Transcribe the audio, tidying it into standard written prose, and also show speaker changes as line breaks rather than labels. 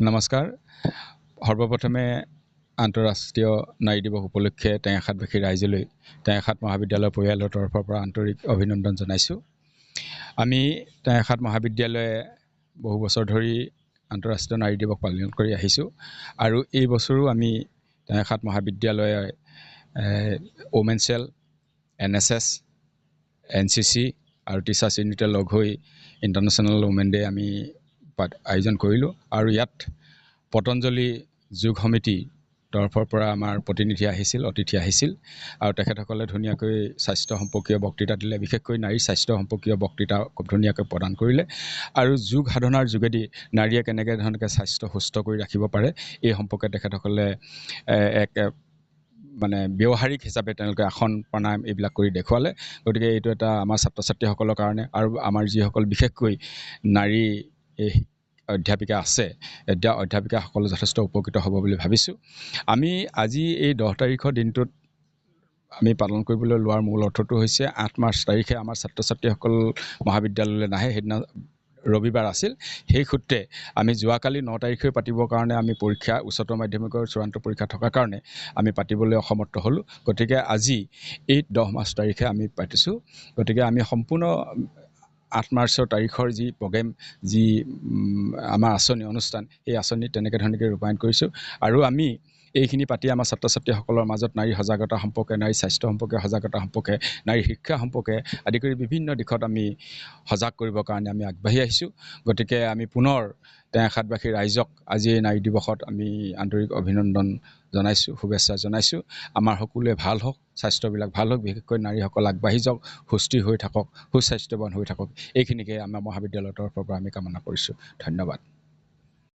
নমস্কাৰ। সৰ্বপ্ৰথমে আন্তঃৰাষ্ট্ৰীয় নাৰী দিৱস উপলক্ষে টেঙাখাতবাসী ৰাইজলৈ টেঙাখাত মহাবিদ্যালয় পৰিয়ালৰ তৰফৰ পৰা আন্তৰিক অভিনন্দন জনাইছোঁ। আমি টেঙাখাত মহাবিদ্যালয়ে বহু বছৰ ধৰি আন্তঃৰাষ্ট্ৰীয় নাৰী দিৱস পালন কৰি আহিছোঁ আৰু এই বছৰো আমি টেঙাখাত মহাবিদ্যালয়ে ওমেন চেল, NSS, NCC আৰু টিচাৰ্ছ ইউনিটে লগ হৈ ইণ্টাৰনেশ্যনেল ওমেন ডে আমি আয়োজন কৰিলোঁ আৰু ইয়াত পতঞ্জলি যোগ সমিতি তৰফৰ পৰা আমাৰ প্ৰতিনিধি আহিছিল, অতিথি আহিছিল আৰু তেখেতসকলে ধুনীয়াকৈ স্বাস্থ্য সম্পৰ্কীয় বক্তৃতা দিলে। বিশেষকৈ নাৰীৰ স্বাস্থ্য সম্পৰ্কীয় বক্তৃতা খুব ধুনীয়াকৈ প্ৰদান কৰিলে আৰু যোগ সাধনাৰ যোগেদি নাৰীয়ে কেনেকৈ ধৰণে স্বাস্থ্য সুস্থ কৰি ৰাখিব পাৰে এই সম্পৰ্কে তেখেতসকলে এক ব্যৱহাৰিক হিচাপে তেওঁলোকে আসন প্ৰাণায়াম এইবিলাক কৰি দেখুৱালে। গতিকে এইটো এটা আমাৰ ছাত্ৰ ছাত্ৰীসকলৰ কাৰণে আৰু আমাৰ যিসকল বিশেষকৈ নাৰী অধ্যাপিকা আছে, অধ্যাপিকাসকল যথেষ্ট উপকৃত হ'ব বুলি ভাবিছোঁ। আমি আজি এই 10 তাৰিখৰ দিনটোত আমি পালন কৰিবলৈ লোৱাৰ মূল অৰ্থটো হৈছে 8 মাৰ্চ তাৰিখে আমাৰ ছাত্ৰ ছাত্ৰীসকল মহাবিদ্যালয়লৈ নাহে, সেইদিনা ৰবিবাৰ আছিল। সেই সূত্ৰে আমি যোৱাকালি 9 তাৰিখে পাতিবৰ কাৰণে আমি পৰীক্ষা উচ্চতৰ মাধ্যমিকৰ চূড়ান্ত পৰীক্ষা থকাৰ কাৰণে আমি পাতিবলৈ অসমৰ্থ হ'লোঁ। গতিকে আজি এই 10 মাৰ্চ তাৰিখে আমি পাতিছোঁ। গতিকে আমি সম্পূৰ্ণ 8 মাৰ্চৰ তাৰিখৰ যি প্ৰগ্ৰেম, যি আমাৰ আঁচনি অনুষ্ঠান, সেই আঁচনি তেনেকৈ ধৰণে ৰূপায়ণ কৰিছোঁ আৰু আমি এইখিনি পাতি আমাৰ ছাত্ৰ ছাত্ৰীসকলৰ মাজত নাৰী সজাগতা সম্পৰ্কে, নাৰী স্বাস্থ্য সম্পৰ্কে সজাগতা সম্পৰ্কে, নাৰী শিক্ষা সম্পৰ্কে আদি কৰি বিভিন্ন দিশত আমি সজাগ কৰিবৰ কাৰণে আমি আগবাঢ়ি আহিছোঁ। গতিকে আমি পুনৰ টেঙাখাতবাসী ৰাইজক আজি এই নাৰী দিৱসত আমি আন্তৰিক অভিনন্দন জনাইছোঁ, শুভেচ্ছা জনাইছোঁ। আমাৰ সকলোৱে ভাল হওক, স্বাস্থ্যবিলাক ভাল হওক, বিশেষকৈ নাৰীসকল আগবাঢ়ি যাওক, সুস্থিৰ হৈ থাকক, সুস্বাস্থ্যৱান হৈ থাকক, এইখিনিকে আমাৰ মহাবিদ্যালয়ৰ তৰফৰ পৰা আমি কামনা কৰিছোঁ। ধন্যবাদ।